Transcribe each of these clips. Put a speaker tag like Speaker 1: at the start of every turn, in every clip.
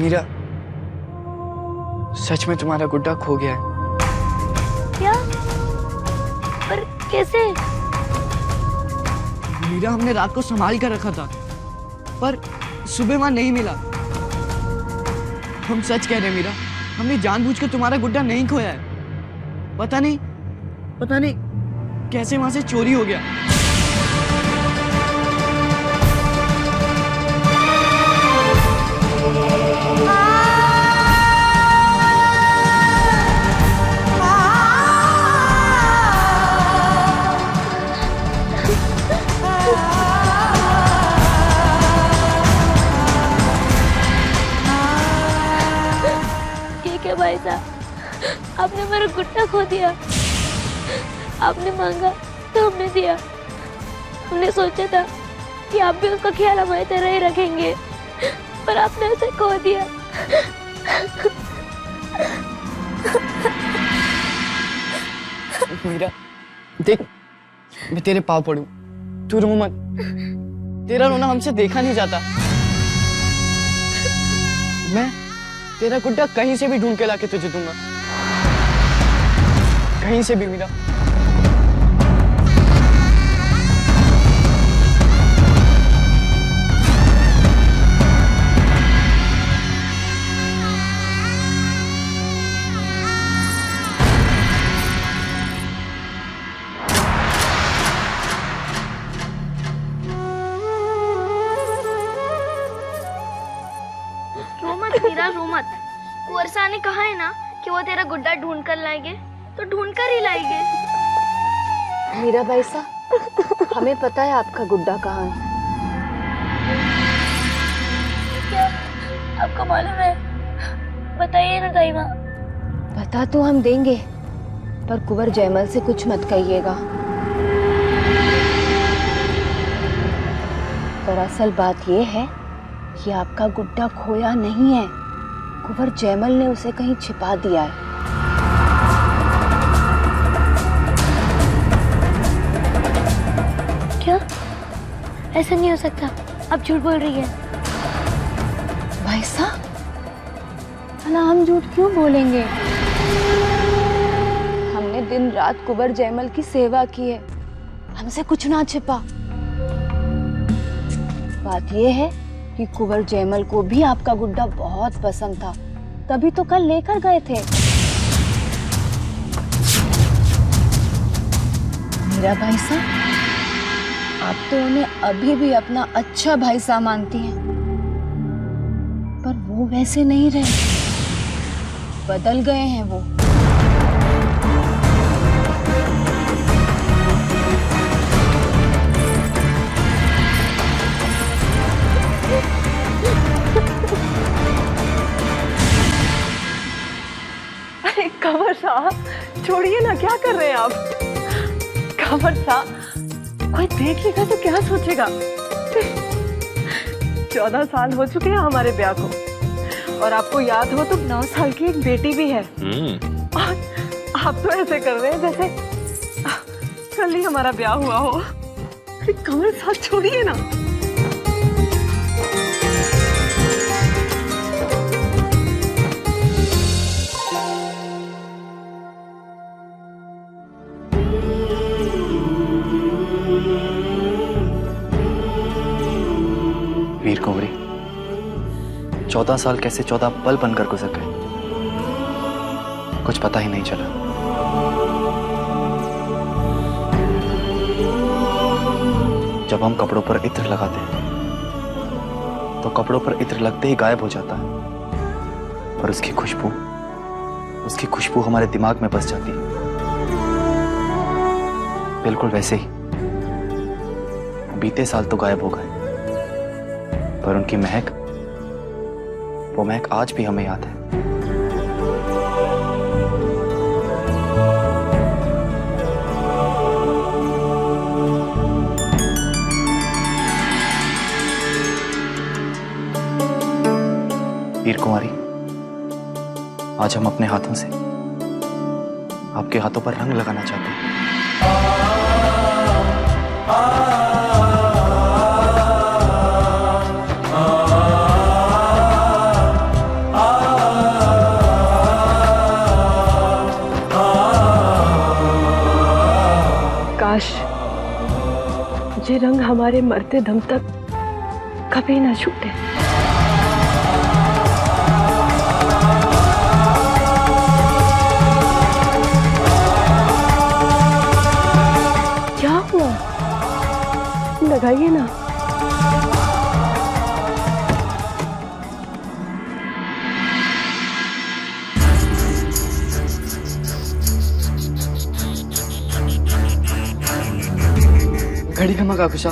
Speaker 1: मीरा, सच में तुम्हारा गुड्डा खो गया है।
Speaker 2: क्या? पर कैसे?
Speaker 1: मीरा, हमने रात को संभाल कर रखा था, पर सुबह वहां नहीं मिला। हम सच कह रहे हैं मीरा, हमने जानबूझकर तुम्हारा गुड्डा नहीं खोया है। पता नहीं कैसे वहां से चोरी हो गया।
Speaker 2: भाई साहब, आपने मेरा गुड्डा खो दिया। आपने मांगा तो हमने दिया। हमने सोचा था कि आप भी उसका ख्याल हमारी तरह ही रखेंगे, पर आपने उसे खो दिया।
Speaker 1: मीरा, देख, मैं तेरे पाँव पड़ूं, तू रो मत। तेरा रोना हमसे देखा नहीं जाता। मैं तेरा गुड्डा कहीं से भी ढूंढ के लाके तुझे दूंगा, कहीं से भी मीरा।
Speaker 2: रो मत। कुंवर साहब ने कहा है ना कि वो तेरा गुड्डा ढूंढ कर लाएंगे, तो ढूंढ कर ही लाएंगे।
Speaker 3: मीरा भाई साहब, हमें पता है आपका गुड्डा कहाँ है।
Speaker 2: क्या आपको मालूम है? बताइए ना दाई माँ।
Speaker 3: बता तो हम देंगे, पर कुंवर जयमल से कुछ मत कहिएगा। दरअसल बात ये है कि आपका गुड्डा खोया नहीं है, कुंवर जयमल ने उसे कहीं छिपा दिया है।
Speaker 2: क्या? ऐसा नहीं हो सकता, आप झूठ बोल रही है।
Speaker 3: भाई साहब, भला हम झूठ क्यों बोलेंगे? हमने दिन रात कुंवर जयमल की सेवा की है, हमसे कुछ ना छिपा। बात यह है कि कुंवर जयमल को भी आपका गुड्डा बहुत पसंद था, तभी तो कल लेकर गए थे। मेरा भाई साहब, आप तो उन्हें अभी भी अपना अच्छा भाई साहब मानती हैं, पर वो वैसे नहीं रहे, बदल गए हैं वो।
Speaker 4: कंवर साहब, छोड़िए ना, क्या कर रहे हैं आप? कंवर साहब, कोई देखेगा तो क्या सोचेगा? 14 साल हो चुके हैं हमारे ब्याह को, और आपको याद हो तो 9 साल की एक बेटी भी है। और आप तो ऐसे कर रहे हैं जैसे कल ही हमारा ब्याह हुआ हो। कंवर साहब, छोड़िए ना।
Speaker 5: वीर कुंवरी, 14 साल कैसे 14 पल बनकर गुजर गए, कुछ पता ही नहीं चला। जब हम कपड़ों पर इत्र लगाते हैं तो कपड़ों पर इत्र लगते ही गायब हो जाता है, पर उसकी खुशबू हमारे दिमाग में बस जाती है। बिल्कुल वैसे ही बीते साल तो गायब हो गए, पर उनकी वो महक आज भी हमें याद है। वीर कुंवारी, आज हम अपने हाथों से आपके हाथों पर रंग लगाना चाहते हैं।
Speaker 4: ये रंग हमारे मरते दम तक कभी ना छूटे। क्या हुआ? लगाइए ना।
Speaker 1: घड़ी खमा काकुसा,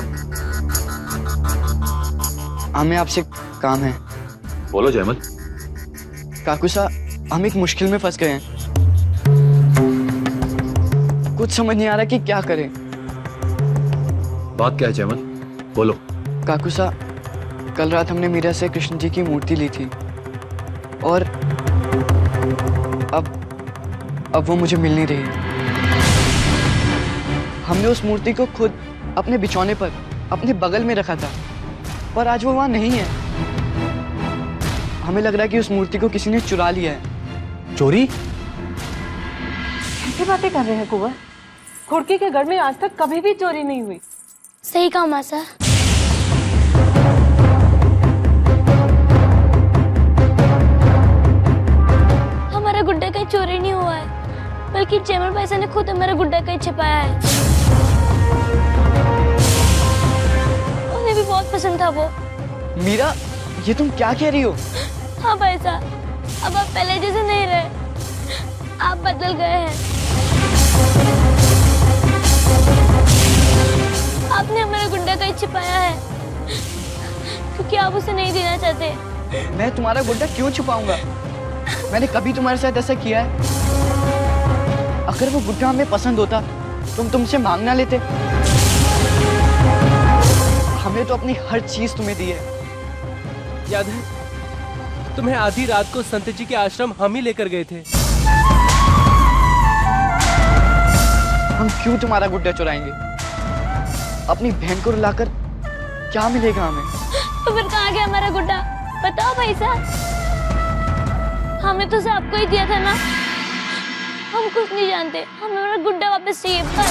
Speaker 1: हमें आपसे काम है।
Speaker 6: बोलो जयमल।
Speaker 1: काकुसा, हम एक मुश्किल में फंस गए हैं। कुछ समझ नहीं आ रहा कि क्या करें।
Speaker 6: बात क्या है जयमल, बोलो।
Speaker 1: काकुसा, कल रात हमने मीरा से कृष्ण जी की मूर्ति ली थी और अब वो मुझे मिल नहीं रही। हमने उस मूर्ति को खुद अपने बिछौने पर अपने बगल में रखा था, पर आज वो वहां नहीं है। हमें लग रहा है कि उस मूर्ति को किसी ने चुरा लिया है।
Speaker 5: चोरी?
Speaker 4: कैसी बातें कर रहे हैं कुंवर? खुड़की के घर में आज तक कभी भी चोरी नहीं हुई।
Speaker 2: सही कहा मासा। हमारा गुड्डा कहीं चोरी नहीं हुआ है, बल्कि जयमल पैसा ने खुद हमारा गुड्डा कहीं छिपाया है। उन्हें भी बहुत पसंद था वो।
Speaker 1: मीरा, ये तुम क्या कह रही हो?
Speaker 2: हाँ भाई साहब, अब आप पहले जैसे नहीं रहे, आप बदल गए हैं। आपने हमारा गुड्डा कहीं छिपाया है क्योंकि आप उसे नहीं देना चाहते।
Speaker 1: मैं तुम्हारा गुड्डा क्यों छुपाऊंगा? मैंने कभी तुम्हारे साथ ऐसा किया है? अगर वो गुड्डा हमें पसंद होता तो हम तुमसे मांग ना लेते। हमने तो अपनी हर चीज तुम्हें दी है।
Speaker 7: याद है तुम्हें आधी रात को संत जी के आश्रम हम ही लेकर गए थे।
Speaker 1: हम क्यों तुम्हारा गुड्डा चुराएंगे? अपनी बहन को रुलाकर क्या मिलेगा हमें?
Speaker 2: तो फिर कहाँ गया हमारा गुड्डा? बताओ भाई साहब। हमने तो उसे आपको ही दिया था ना। हम कुछ नहीं जानते, हमें हमारा गुड्डा वापस चाहिए बस।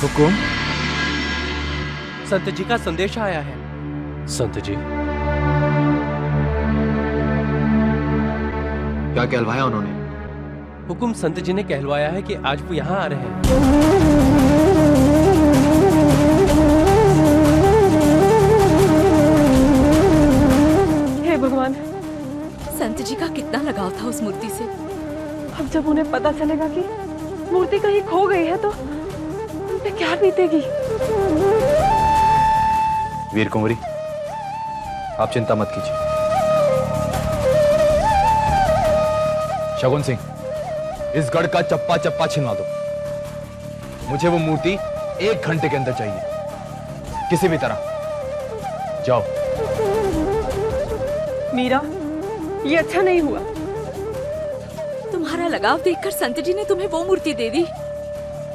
Speaker 5: हुकुम?
Speaker 7: संत जी का संदेश आया है।
Speaker 6: संत जी क्या कहलवाया उन्होंने?
Speaker 7: हुकुम संत जी ने कहलवाया है कि आज वो यहाँ आ रहे हैं।
Speaker 4: हे भगवान,
Speaker 8: संत जी का कितना लगाव था उस मूर्ति से।
Speaker 4: अब जब उन्हें पता चलेगा कि मूर्ति कहीं खो गई है तो उन पे क्या बीतेगी।
Speaker 5: वीर कुंवरी, आप चिंता मत कीजिए। शगुन सिंह, इस गढ़ का चप्पा चप्पा छिनवा दो। मुझे वो मूर्ति 1 घंटे के अंदर चाहिए, किसी भी तरह। जाओ।
Speaker 4: मीरा, ये अच्छा नहीं हुआ।
Speaker 8: तुम्हारा लगाव देखकर संत जी ने तुम्हें वो मूर्ति दे दी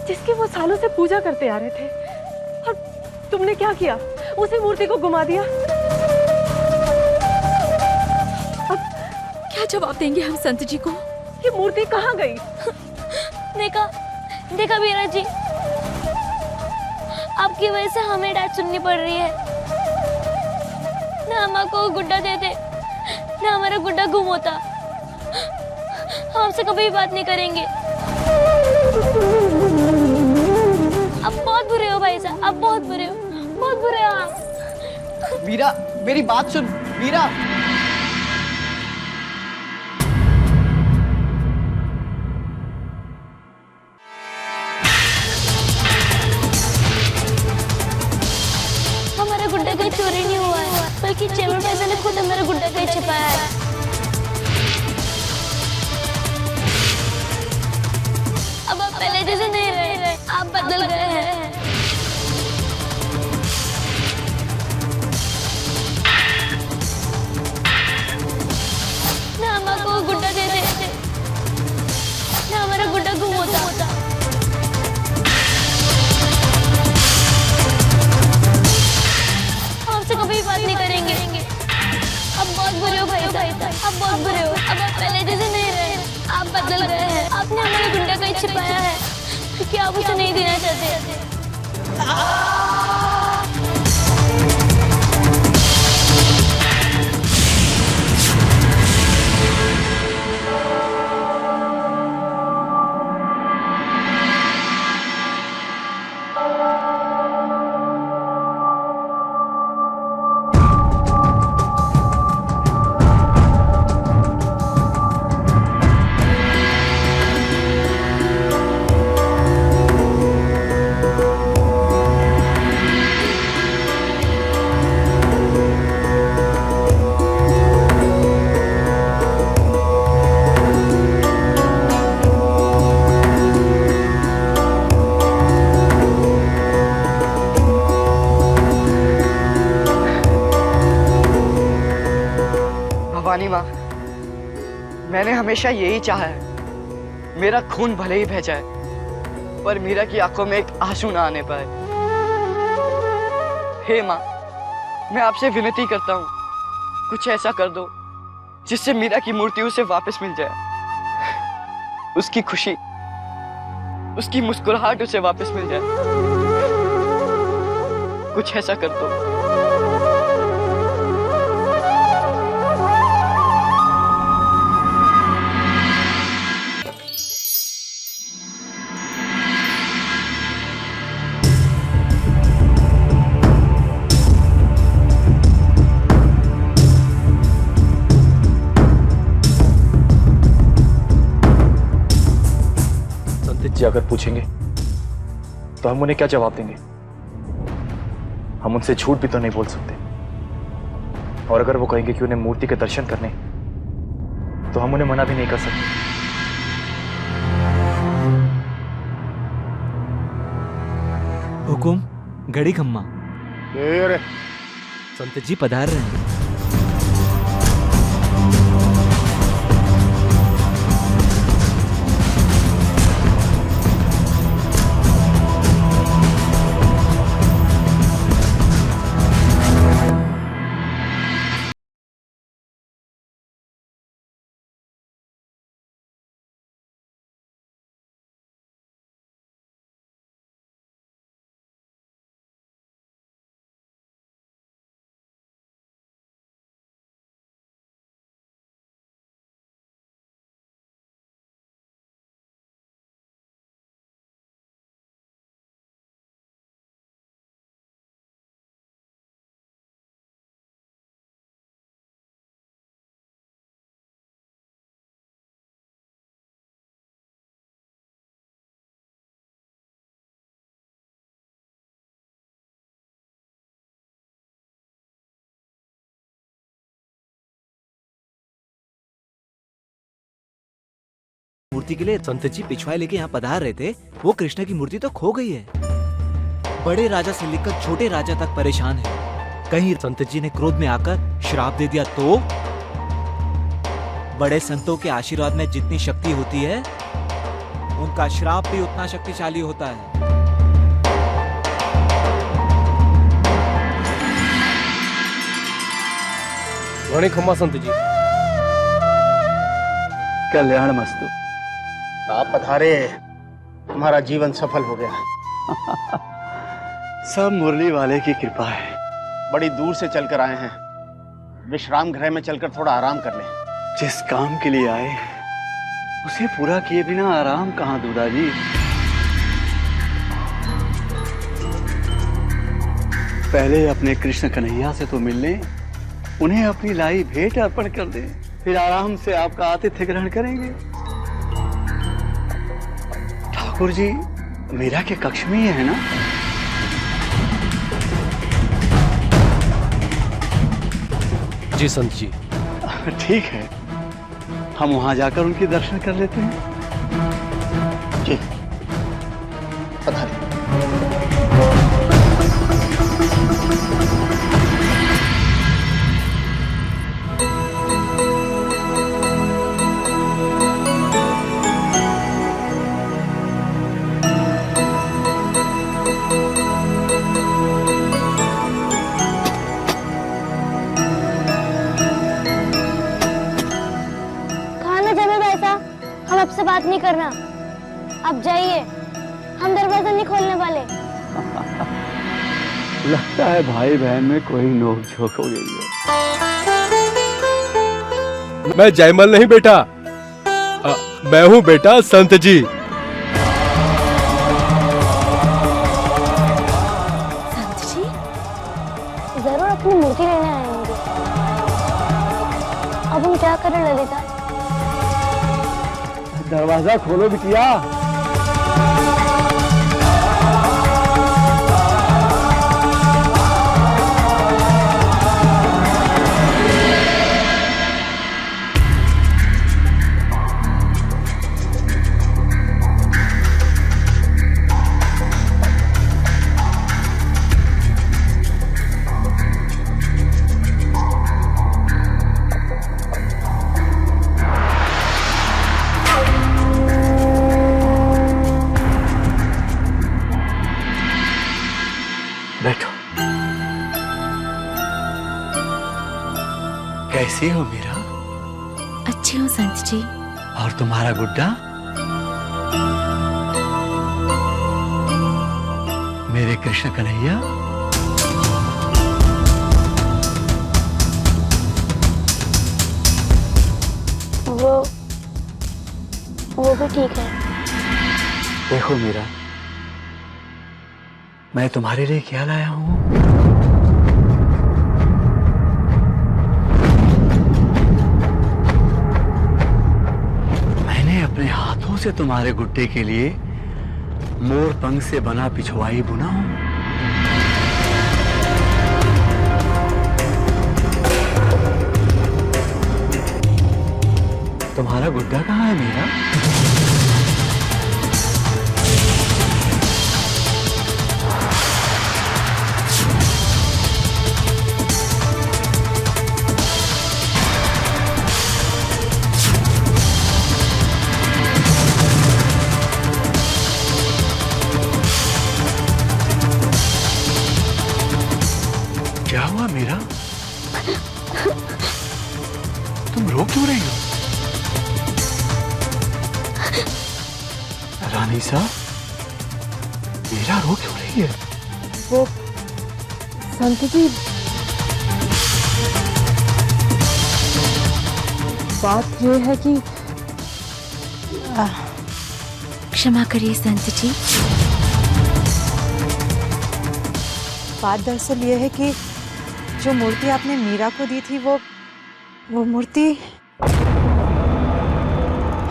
Speaker 4: जिसकी वो सालों से पूजा करते आ रहे थे, और तुमने क्या किया? उसी मूर्ति को घुमा दिया।
Speaker 8: अब क्या जवाब देंगे हम संत जी को?
Speaker 4: ये मूर्ति कहाँ गई?
Speaker 2: देखा वीरा जी, आपकी वजह से हमें डांट सुननी पड़ रही है। ना हम आपको गुड्डा देते, ना हमारा गुड्डा गुम होता। हम आपसे कभी भी बात नहीं करेंगे। आप बहुत बुरे हो भाई साहब, आप बहुत बुरे हो, बहुत बुरे हो आप।
Speaker 1: मीरा, मेरी बात सुन। मीरा,
Speaker 2: हमारा गुड्डा कहीं चोरी नहीं हुआ है, बल्कि जयमल पैसा ने खुद हमारा गुड्डा कहीं छिपाया है। अब आप पहले जैसे नहीं रहे, आप बदल गए हैं। ना हम आपको गुड्डा देते, ना हमारा गुड्डा गुम होता। हमसे कभी बात नहीं करेंगे। अब बहुत बुरे हो भाई साहब, अब बहुत बुरे हो। अब आप पहले जैसे नहीं रहे, आप बदल गए हैं। आपने हमारे गुड्डा कहीं छिपाया है क्योंकि आप उसे नहीं देना चाहते।
Speaker 1: भवानी माँ, मैंने हमेशा यही चाहा है, मेरा खून भले ही बह जाए पर मीरा की आंखों में एक आंसू ना आने पाए। हे माँ, मैं आपसे विनती करता हूँ, कुछ ऐसा कर दो जिससे मीरा की मूर्ति उसे वापस मिल जाए, उसकी खुशी, उसकी मुस्कुराहट उसे वापस मिल जाए। कुछ ऐसा कर दो।
Speaker 5: जी अगर पूछेंगे तो हम उन्हें क्या जवाब देंगे? हम उनसे झूठ भी तो नहीं बोल सकते। और अगर वो कहेंगे कि उन्हें मूर्ति के दर्शन करने, तो हम उन्हें मना भी नहीं कर सकते।
Speaker 9: हुकुम, घड़ी खम्मा। संत जी पधार रहे हैं। मूर्ति के लिए संत जी पिछवाई लेके यहाँ पधार रहे थे, वो कृष्ण की मूर्ति तो खो गई है। बड़े राजा से लेकर छोटे राजा तक परेशान है। कहीं संत जी ने क्रोध में आकर श्राप दे दिया तो? बड़े संतों के आशीर्वाद में जितनी शक्ति होती है, उनका श्राप भी उतना शक्तिशाली होता है।
Speaker 7: घड़ी खम्मा संत जी।
Speaker 10: कल्याण मस्तु।
Speaker 11: आप पधारे, हमारा जीवन सफल हो गया।
Speaker 10: सब मुरली वाले की कृपा है।
Speaker 11: बड़ी दूर से चलकर आए हैं, विश्राम गृह में चलकर थोड़ा आराम कर लें।
Speaker 10: जिस काम के लिए आए उसे पूरा किए बिना आराम कहाँ दूधा जी। पहले अपने कृष्ण कन्हैया से तो मिल लें, उन्हें अपनी लाई भेंट अर्पण कर दें, फिर आराम से आपका आतिथ्य ग्रहण करेंगे। ठाकुर जी मीरा के कक्ष में ही है ना?
Speaker 7: जी संत जी।
Speaker 10: ठीक है, हम वहां जाकर उनके दर्शन कर लेते हैं।
Speaker 11: जी पधारिए।
Speaker 2: अब से बात नहीं करना। आप जाइए, हम दरवाजा नहीं खोलने वाले।
Speaker 10: लगता है भाई बहन में कोई नोक-झोंक हो गई है।
Speaker 7: मैं जयमल नहीं बेटा, मैं हूँ बेटा संत जी।
Speaker 8: संत जी?
Speaker 2: जरूर अपनी मूर्ति लेने आए होंगे। अब हम क्या करें ललिता?
Speaker 10: दरवाजा खोलो बिटिया। बैठो। कैसी हो मीरा?
Speaker 8: अच्छी हूँ संत जी।
Speaker 10: और तुम्हारा गुड्डा? मेरे कृष्ण कन्हैया?
Speaker 2: वो भी ठीक है।
Speaker 10: देखो मीरा, मैं तुम्हारे लिए क्या लाया हूं? मैंने अपने हाथों से तुम्हारे गुड्डे के लिए मोर पंख से बना पिछवाई बुना हूं। तुम्हारा गुड्डा कहाँ है मीरा? क्या हुआ मीरा? तुम रो क्यों रही हो? रानी साहब, मीरा रो क्यों रही है?
Speaker 4: वो संत जी, बात ये है कि
Speaker 8: क्षमा करिए संत जी।
Speaker 4: बात दरअसल ये है कि जो मूर्ति आपने मीरा को दी थी वो मूर्ति।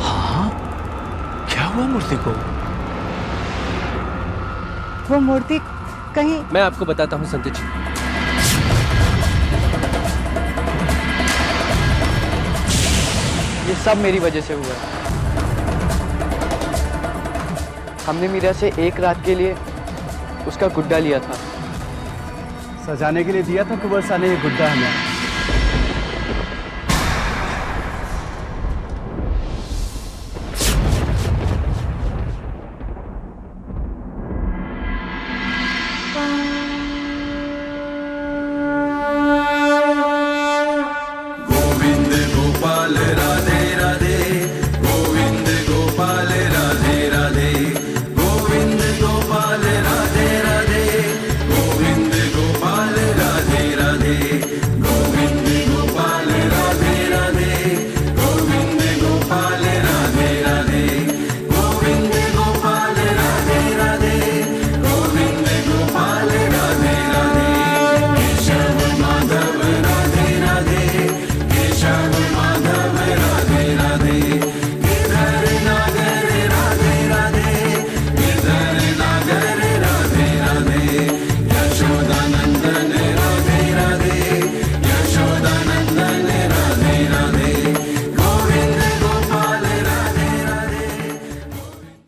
Speaker 10: हाँ, क्या हुआ मूर्ति को?
Speaker 4: वो मूर्ति कहीं।
Speaker 7: मैं आपको बताता हूँ संत जी।
Speaker 1: ये सब मेरी वजह से हुआ। हमने मीरा से एक रात के लिए उसका गुड्डा लिया था।
Speaker 10: सजाने के लिए दिया था कुंवर साहब ने ये गुड्डा हमें।